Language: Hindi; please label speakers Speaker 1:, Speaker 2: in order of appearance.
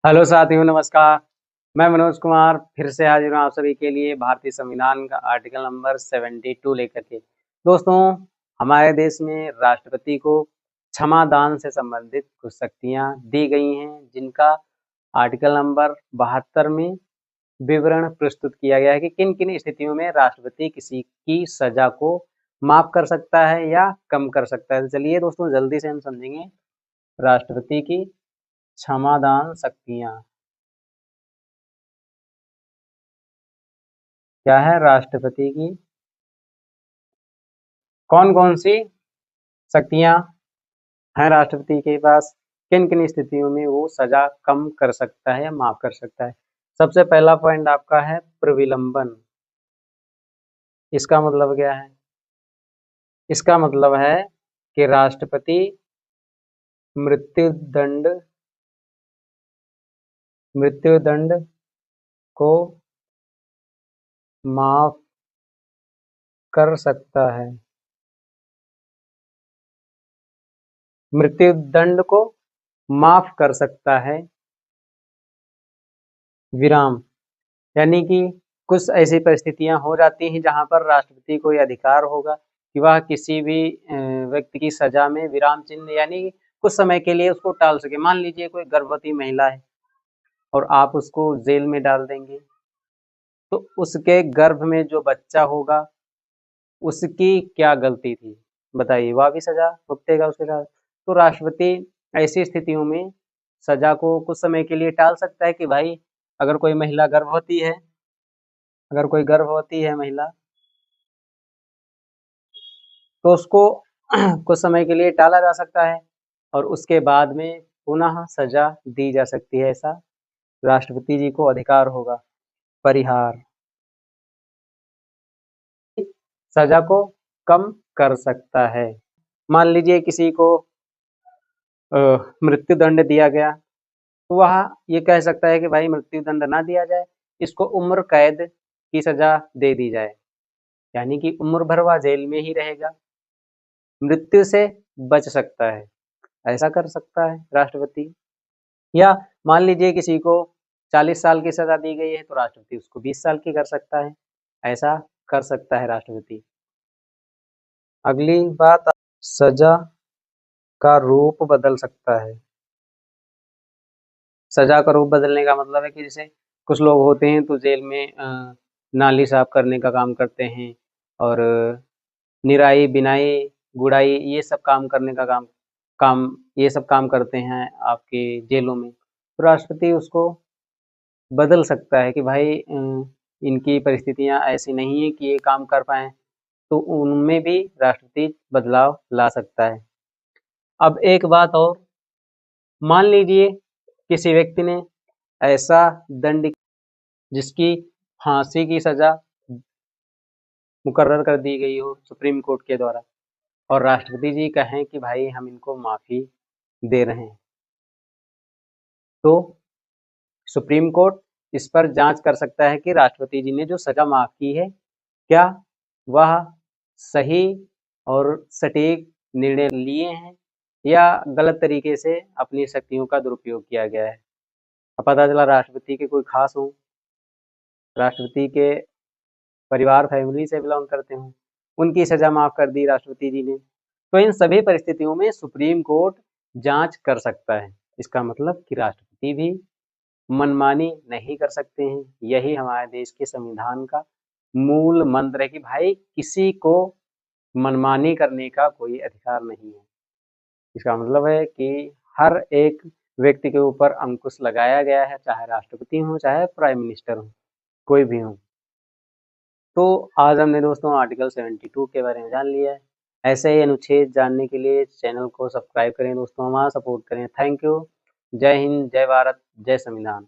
Speaker 1: हेलो साथियों, नमस्कार। मैं मनोज कुमार फिर से हाजिर हूँ आप सभी के लिए भारतीय संविधान का आर्टिकल नंबर 72 लेकर के। दोस्तों, हमारे देश में राष्ट्रपति को क्षमा दान से संबंधित कुछ शक्तियाँ दी गई हैं, जिनका आर्टिकल नंबर 72 में विवरण प्रस्तुत किया गया है कि किन किन स्थितियों में राष्ट्रपति किसी की सजा को माफ कर सकता है या कम कर सकता है। तो चलिए दोस्तों, जल्दी से हम समझेंगे राष्ट्रपति की क्षमादान शक्तियाँ क्या है। राष्ट्रपति की कौन कौन सी शक्तियां हैं राष्ट्रपति के पास, किन किन स्थितियों में वो सजा कम कर सकता है या माफ कर सकता है। सबसे पहला पॉइंट आपका है प्रविलंबन। इसका मतलब क्या है? इसका मतलब है कि राष्ट्रपति मृत्युदंड मृत्युदंड को माफ कर सकता है। मृत्युदंड को माफ कर सकता है, विराम। यानी कि कुछ ऐसी परिस्थितियां हो जाती हैं जहां पर राष्ट्रपति को यह अधिकार होगा कि वह किसी भी व्यक्ति की सजा में विराम चिन्ह यानी कि कुछ समय के लिए उसको टाल सके। मान लीजिए कोई गर्भवती महिला है और आप उसको जेल में डाल देंगे, तो उसके गर्भ में जो बच्चा होगा उसकी क्या गलती थी, बताइए, वह भी सजा भुगतेगा उसके साथ। तो राष्ट्रपति ऐसी स्थितियों में सजा को कुछ समय के लिए टाल सकता है कि भाई, अगर कोई महिला गर्भवती है अगर कोई गर्भवती है महिला, तो उसको कुछ समय के लिए टाला जा सकता है और उसके बाद में पुनः सजा दी जा सकती है। ऐसा राष्ट्रपति जी को अधिकार होगा। परिहार, सजा को कम कर सकता है। मान लीजिए किसी को मृत्युदंड दिया गया, तो वह ये कह सकता है कि भाई मृत्युदंड ना दिया जाए, इसको उम्र कैद की सजा दे दी जाए, यानी कि उम्र भर वह जेल में ही रहेगा, मृत्यु से बच सकता है। ऐसा कर सकता है राष्ट्रपति। या मान लीजिए किसी को 40 साल की सजा दी गई है, तो राष्ट्रपति उसको 20 साल की कर सकता है। ऐसा कर सकता है राष्ट्रपति। अगली बात, सजा का रूप बदल सकता है। सजा का रूप बदलने का मतलब है कि जैसे कुछ लोग होते हैं तो जेल में नाली साफ करने का काम करते हैं और निराई बिनाई गुड़ाई ये सब काम करने का काम काम ये सब काम करते हैं आपके जेलों में। तो राष्ट्रपति उसको बदल सकता है कि भाई इनकी परिस्थितियां ऐसी नहीं है कि ये काम कर पाए, तो उनमें भी राष्ट्रपति बदलाव ला सकता है। अब एक बात और, मान लीजिए किसी व्यक्ति ने ऐसा दंड जिसकी फांसी की सजा मुकर्रर कर दी गई हो सुप्रीम कोर्ट के द्वारा, और राष्ट्रपति जी कहें कि भाई हम इनको माफी दे रहे हैं, तो सुप्रीम कोर्ट इस पर जांच कर सकता है कि राष्ट्रपति जी ने जो सजा माफ की है, क्या वह सही और सटीक निर्णय लिए हैं या गलत तरीके से अपनी शक्तियों का दुरुपयोग किया गया है। अब पता चला राष्ट्रपति के कोई खास हो, राष्ट्रपति के परिवार फैमिली से बिलोंग करते हों, उनकी सजा माफ कर दी राष्ट्रपति जी ने, तो इन सभी परिस्थितियों में सुप्रीम कोर्ट जांच कर सकता है। इसका मतलब कि राष्ट्रपति भी मनमानी नहीं कर सकते हैं। यही हमारे देश के संविधान का मूल मंत्र है कि भाई किसी को मनमानी करने का कोई अधिकार नहीं है। इसका मतलब है कि हर एक व्यक्ति के ऊपर अंकुश लगाया गया है, चाहे राष्ट्रपति हो चाहे प्राइम मिनिस्टर हो, कोई भी हो। तो आज हमने दोस्तों आर्टिकल 72 के बारे में जान लिया है। ऐसे ही अनुच्छेद जानने के लिए चैनल को सब्सक्राइब करें दोस्तों, हमारा सपोर्ट करें। Thank you. जय हिंद, जय भारत, जय संविधान।